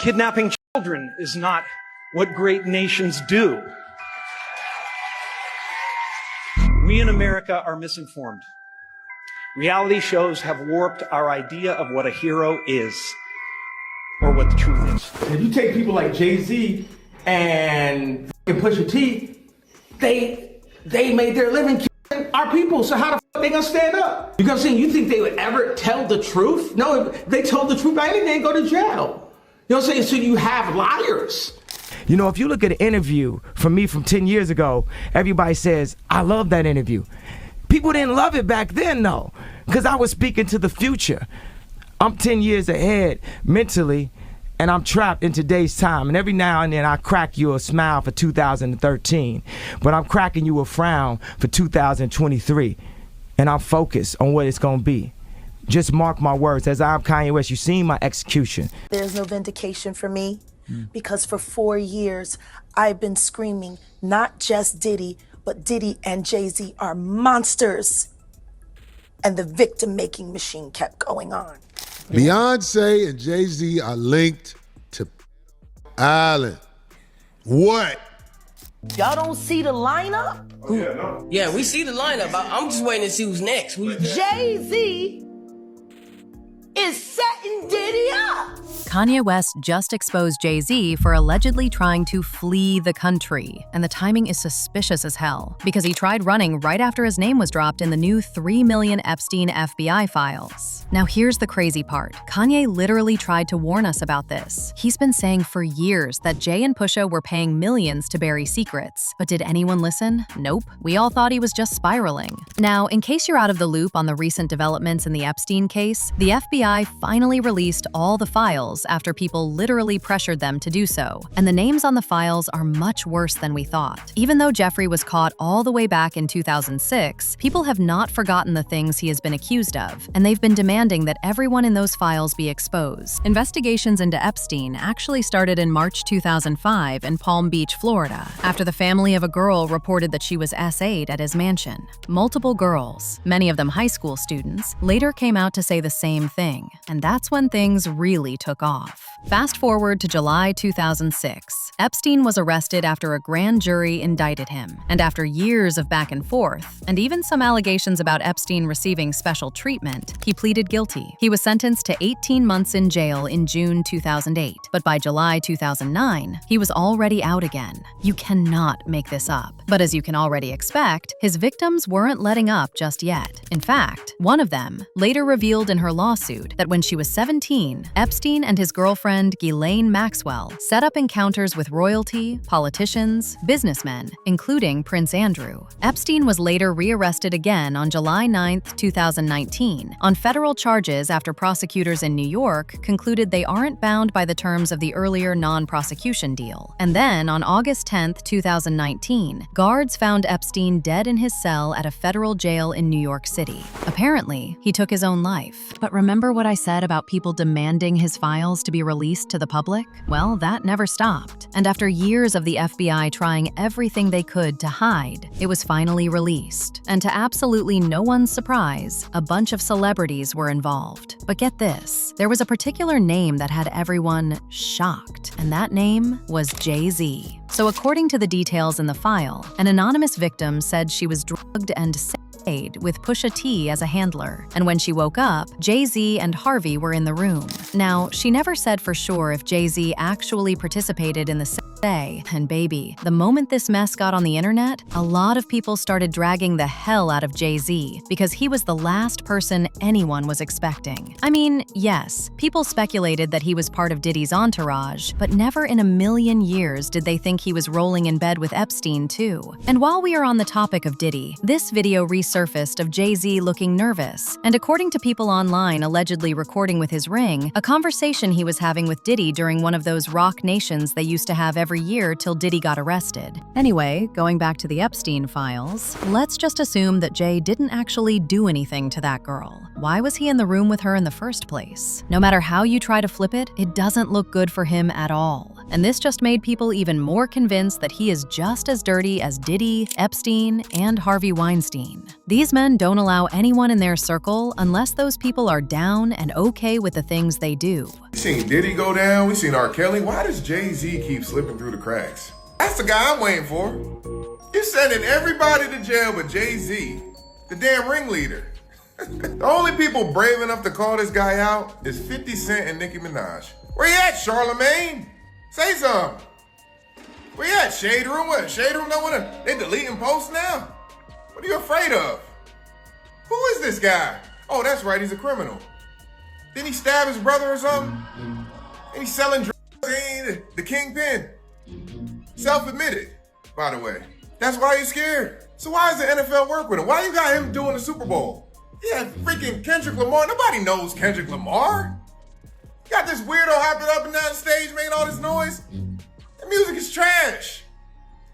Kidnapping children is not what great nations do. We in America are misinformed. Reality shows have warped our idea of what a hero is, or what the truth is. If you take people like Jay-Z and Pusha T, they made their living killing our people, so how the fuck they gonna stand up? You know what I'm saying? You think they would ever tell the truth? No, if they told the truth about anything, they'd go to jail. You know what I'm saying? So you have liars. You know, if you look at an interview from me from 10 years ago, everybody says, I love that interview. People didn't love it back then, though, because I was speaking to the future. I'm 10 years ahead mentally, and I'm trapped in today's time. And every now and then I crack you a smile for 2013, but I'm cracking you a frown for 2023. And I'm focused on what it's gonna be. Just mark my words, as I'm Kanye West, you've seen my execution. There's no vindication for me, because for 4 years, I've been screaming, not just Diddy, but Diddy and Jay-Z are monsters. And the victim-making machine kept going on. Beyonce and Jay-Z are linked to Island. What? Y'all don't see the lineup? Yeah, we see the lineup. I'm just waiting to see who's next. Jay-Z is setting Diddy up. Kanye West just exposed Jay-Z for allegedly trying to flee the country, and the timing is suspicious as hell, because he tried running right after his name was dropped in the new 3 million Epst3in FBI files. Now here's the crazy part. Kanye literally tried to warn us about this. He's been saying for years that Jay and Pusha were paying millions to bury secrets, but did anyone listen? Nope. We all thought he was just spiraling. Now, in case you're out of the loop on the recent developments in the Epstein case, the FBI finally released all the files after people literally pressured them to do so. And the names on the files are much worse than we thought. Even though Jeffrey was caught all the way back in 2006, people have not forgotten the things he has been accused of, and they've been demanding that everyone in those files be exposed. Investigations into Epstein actually started in March 2005 in Palm Beach, Florida, after the family of a girl reported that she was SA'd at his mansion. Multiple girls, many of them high school students, later came out to say the same thing, and that's when things really took off. Fast forward to July 2006. Epstein was arrested after a grand jury indicted him, and after years of back and forth, and even some allegations about Epstein receiving special treatment, he pleaded guilty. He was sentenced to 18 months in jail in June 2008, but by July 2009, he was already out again. You cannot make this up. But as you can already expect, his victims weren't letting up just yet. In fact, one of them later revealed in her lawsuit that when she was 17, Epstein and his girlfriend Ghislaine Maxwell set up encounters with royalty, politicians, businessmen, including Prince Andrew. Epstein was later rearrested again on July 9, 2019, on federal charges after prosecutors in New York concluded they aren't bound by the terms of the earlier non-prosecution deal. And then, on August 10, 2019, guards found Epstein dead in his cell at a federal jail in New York City. Apparently, he took his own life. But remember what I said about people demanding his files to be released to the public? Well, that never stopped. And after years of the FBI trying everything they could to hide, it was finally released. And to absolutely no one's surprise, a bunch of celebrities were involved. But get this, there was a particular name that had everyone shocked, and that name was Jay-Z. So according to the details in the file, an anonymous victim said she was drugged and with Pusha T as a handler, and when she woke up, Jay-Z and Harvey were in the room. Now, she never said for sure if Jay-Z actually participated in the say, and baby, the moment this mess got on the internet, a lot of people started dragging the hell out of Jay-Z because he was the last person anyone was expecting. I mean, yes, people speculated that he was part of Diddy's entourage, but never in a million years did they think he was rolling in bed with Epstein too. And while we are on the topic of Diddy, this video resurfaced of Jay-Z looking nervous, and according to people online allegedly recording with his ring, a conversation he was having with Diddy during one of those Rock Nations they used to have every year till Diddy got arrested. Anyway, going back to the Epstein files, let's just assume that Jay didn't actually do anything to that girl. Why was he in the room with her in the first place? No matter how you try to flip it, it doesn't look good for him at all. And this just made people even more convinced that he is just as dirty as Diddy, Epstein, and Harvey Weinstein. These men don't allow anyone in their circle unless those people are down and okay with the things they do. We seen Diddy go down, we seen R. Kelly. Why does Jay-Z keep slipping through the cracks? That's the guy I'm waiting for. You're sending everybody to jail but Jay-Z, the damn ringleader. The only people brave enough to call this guy out is 50 Cent and Nicki Minaj. Where you at, Charlemagne? Say something. Where you at, Shade Room? What, Shade Room don't wanna, they deleting posts now? What are you afraid of? Who is this guy? Oh, that's right, he's a criminal. Didn't he stab his brother or something? And he's selling drugs, ain't the kingpin. Self-admitted, by the way. That's why he's scared. So why does the NFL work with him? Why you got him doing the Super Bowl? Yeah, freaking Kendrick Lamar. Nobody knows Kendrick Lamar. You got this weirdo hopping up and down the stage making all this noise. The music is trash.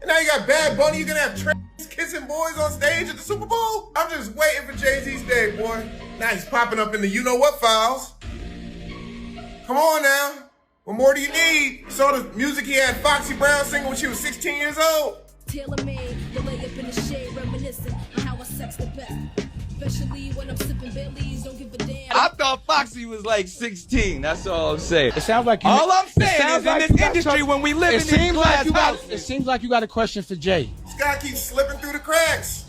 And now you got Bad Bunny. You gonna have trash kissing boys on stage at the Super Bowl? I'm just waiting for Jay-Z's day, boy. Now he's popping up in the you-know-what files. Come on now. What more do you need? You saw the music he had Foxy Brown singing when she was 16 years old. Tailor-made, the lay up in the shade, reminiscing on how I sex the best. Especially when I'm sipping Baileys, don't give a damn. I thought Foxy was like 16. That's all I'm saying. It sounds like you. All I'm saying is like in this industry, when we live in these glass houses. It seems like you got a question for Jay. This guy keeps slipping through the cracks.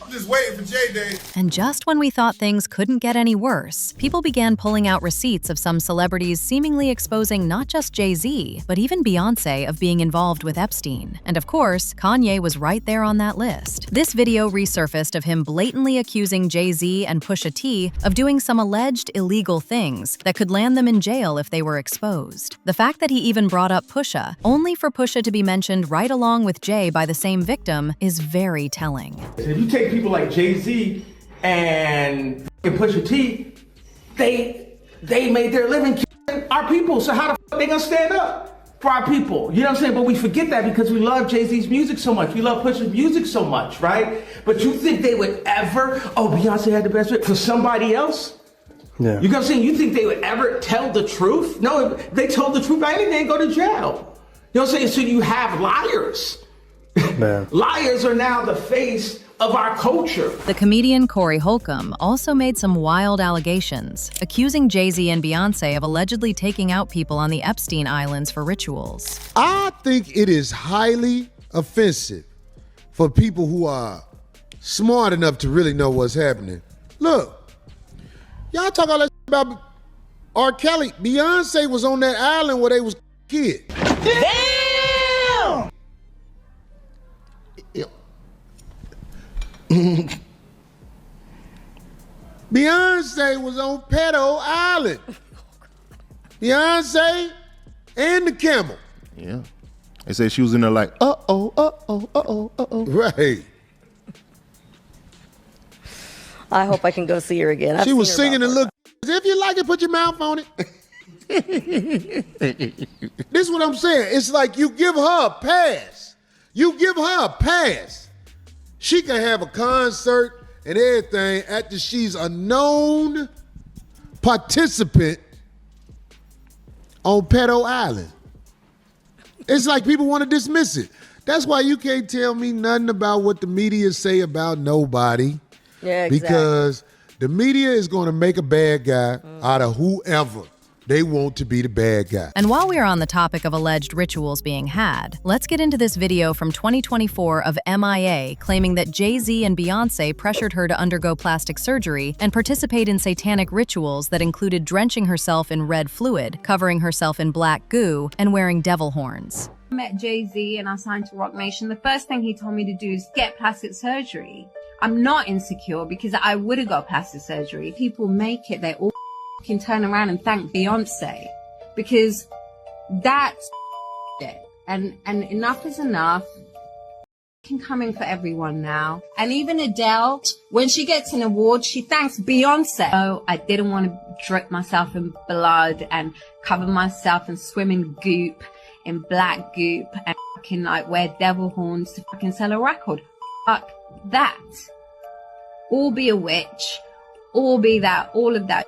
I'm just waiting for Jay Day. And just when we thought things couldn't get any worse, people began pulling out receipts of some celebrities seemingly exposing not just Jay-Z, but even Beyonce of being involved with Epstein. And of course, Kanye was right there on that list. This video resurfaced of him blatantly accusing Jay-Z and Pusha T of doing some alleged illegal things that could land them in jail if they were exposed. The fact that he even brought up Pusha, only for Pusha to be mentioned right along with Jay by the same victim, is very telling. If you take people like Jay-Z and Pusha T, they made their living killing our people. So how the fuck they gonna stand up for our people? You know what I'm saying? But we forget that because we love Jay-Z's music so much. We love Pusha's music so much, right? But you think they would ever, oh, Beyonce had the best fit for somebody else? Yeah. You know what I'm saying? You think they would ever tell the truth? No, if they told the truth, I think they'd go to jail. You know what I'm saying? So you have liars. Man. Liars are now the face of our culture. The comedian Corey Holcomb also made some wild allegations, accusing Jay-Z and Beyonce of allegedly taking out people on the Epstein Islands for rituals. I think it is highly offensive for people who are smart enough to really know what's happening. Look, y'all talk all that about R. Kelly. Beyonce was on that island where they was kids. Damn! Beyonce was on Pedo Island. Beyonce and the camel. Yeah. They said she was in there like, uh-oh, uh-oh, uh-oh, uh-oh. Right. I hope I can go see her again. She was singing and look. If you like it, put your mouth on it. This is what I'm saying. It's like you give her a pass. You give her a pass. She can have a concert and everything after she's a known participant on Pedo Island. It's like people want to dismiss it. That's why you can't tell me nothing about what the media say about nobody. Yeah, exactly. Because the media is going to make a bad guy out of whoever they want to be the bad guy. And while we are on the topic of alleged rituals being had, let's get into this video from 2024 of MIA claiming that Jay-Z and Beyonce pressured her to undergo plastic surgery and participate in satanic rituals that included drenching herself in red fluid, covering herself in black goo, and wearing devil horns. I met Jay-Z and I signed to Rock Nation. The first thing he told me to do is get plastic surgery. I'm not insecure because I would have got plastic surgery. People make it, they all can turn around and thank Beyonce because that's it. And enough is enough. Can come in for everyone now. And even Adele, when she gets an award, she thanks Beyonce. Oh, I didn't want to drip myself in blood and cover myself and swim in goop, in black goop, and fucking like wear devil horns to fucking sell a record. Fuck that. Or be a witch, or be that, all of that.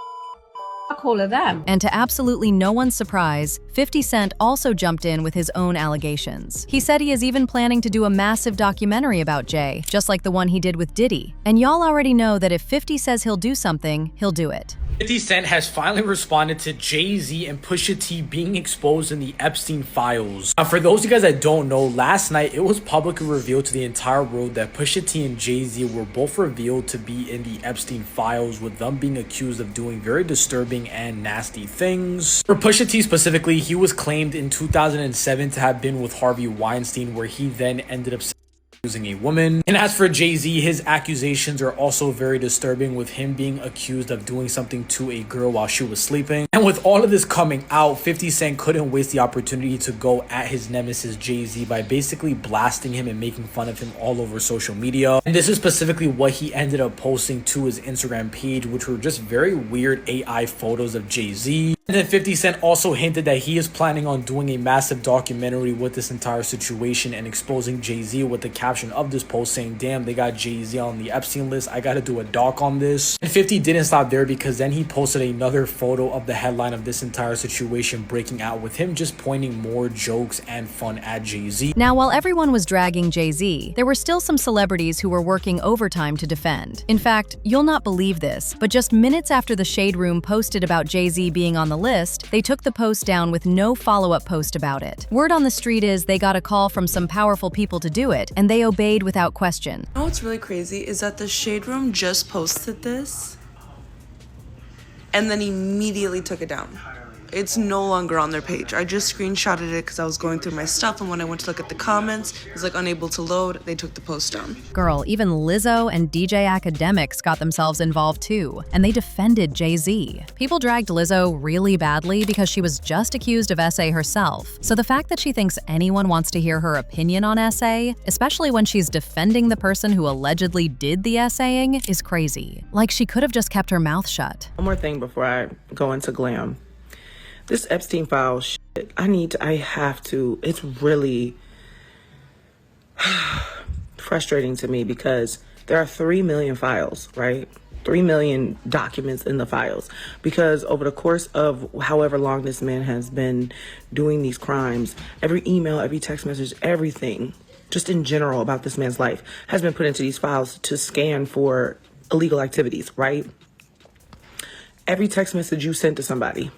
all of them. And to absolutely no one's surprise, 50 Cent also jumped in with his own allegations. He said he is even planning to do a massive documentary about Jay, just like the one he did with Diddy. And y'all already know that if 50 says he'll do something, he'll do it. 50 Cent has finally responded to Jay-Z and Pusha T being exposed in the Epstein files. Now, for those of you guys that don't know, last night it was publicly revealed to the entire world that Pusha T and Jay-Z were both revealed to be in the Epstein files, with them being accused of doing very disturbing and nasty things. For Pusha T specifically, he was claimed in 2007 to have been with Harvey Weinstein, where he then ended up using a woman. And as for Jay-Z, his accusations are also very disturbing, with him being accused of doing something to a girl while she was sleeping. And with all of this coming out, 50 Cent couldn't waste the opportunity to go at his nemesis Jay-Z by basically blasting him and making fun of him all over social media. And this is specifically what he ended up posting to his Instagram page, which were just very weird AI photos of Jay-Z. And then 50 Cent also hinted that he is planning on doing a massive documentary with this entire situation and exposing Jay-Z, with the caption of this post saying, "Damn, they got Jay-Z on the Epstein list. I gotta do a doc on this." And 50 didn't stop there, because then he posted another photo of the headline of this entire situation breaking out, with him just pointing more jokes and fun at Jay-Z. Now, while everyone was dragging Jay-Z, there were still some celebrities who were working overtime to defend. In fact, you'll not believe this, but just minutes after the Shade Room posted about Jay-Z being on the list, they took the post down with no follow-up post about it. Word on the street is they got a call from some powerful people to do it, and they obeyed without question. You know what's really crazy is that the Shade Room just posted this and then immediately took it down. It's no longer on their page. I just screenshotted it because I was going through my stuff, and when I went to look at the comments, it was like unable to load. They took the post down. Girl, even Lizzo and DJ Academics got themselves involved too, and they defended Jay-Z. People dragged Lizzo really badly because she was just accused of SA herself. So the fact that she thinks anyone wants to hear her opinion on SA, especially when she's defending the person who allegedly did the SAing, is crazy. Like, she could have just kept her mouth shut. One more thing before I go into glam. This Epstein file shit, I have to, it's really frustrating to me, because there are 3 million files, right? 3 million documents in the files, because over the course of however long this man has been doing these crimes, every email, every text message, everything, just in general about this man's life, has been put into these files to scan for illegal activities, right? Every text message you sent to somebody.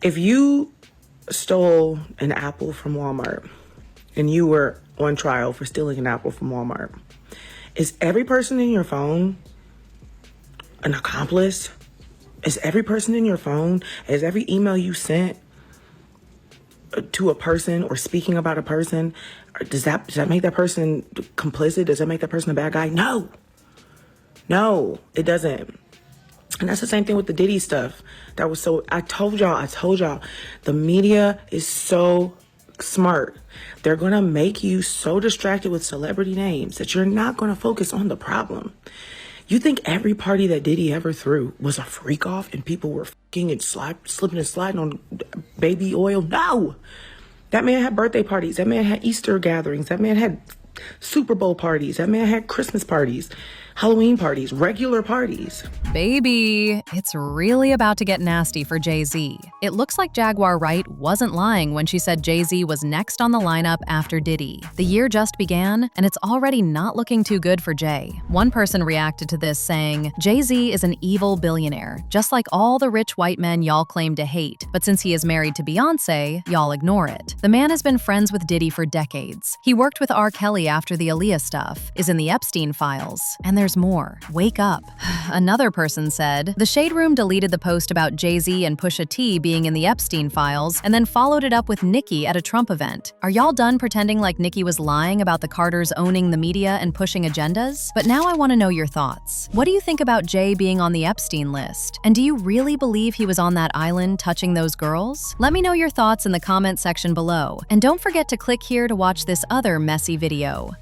If you stole an apple from Walmart and you were on trial for stealing an apple from Walmart, is every person in your phone an accomplice? Is every person in your phone, is every email you sent to a person or speaking about a person, does that make that person complicit? Does that make that person a bad guy? No, it doesn't. And that's the same thing with the Diddy stuff. I told y'all, the media is so smart. They're going to make you so distracted with celebrity names that you're not going to focus on the problem. You think every party that Diddy ever threw was a freak off and people were fucking and slipping and sliding on baby oil? No. That man had birthday parties. That man had Easter gatherings. That man had Super Bowl parties. That man had Christmas parties, Halloween parties, regular parties. Baby, it's really about to get nasty for Jay-Z. It looks like Jaguar Wright wasn't lying when she said Jay-Z was next on the lineup after Diddy. The year just began, and it's already not looking too good for Jay. One person reacted to this saying, "Jay-Z is an evil billionaire, just like all the rich white men y'all claim to hate, but since he is married to Beyonce, y'all ignore it. The man has been friends with Diddy for decades. He worked with R. Kelly after the Aaliyah stuff, is in the Epstein files, and there's more. Wake up." Another person said, "The Shade Room deleted the post about Jay-Z and Pusha T being in the Epstein files and then followed it up with Nicki at a Trump event. Are y'all done pretending like Nicki was lying about the Carters owning the media and pushing agendas? But now I want to know your thoughts. What do you think about Jay being on the Epstein list? And do you really believe he was on that island touching those girls? Let me know your thoughts in the comment section below. And don't forget to click here to watch this other messy video.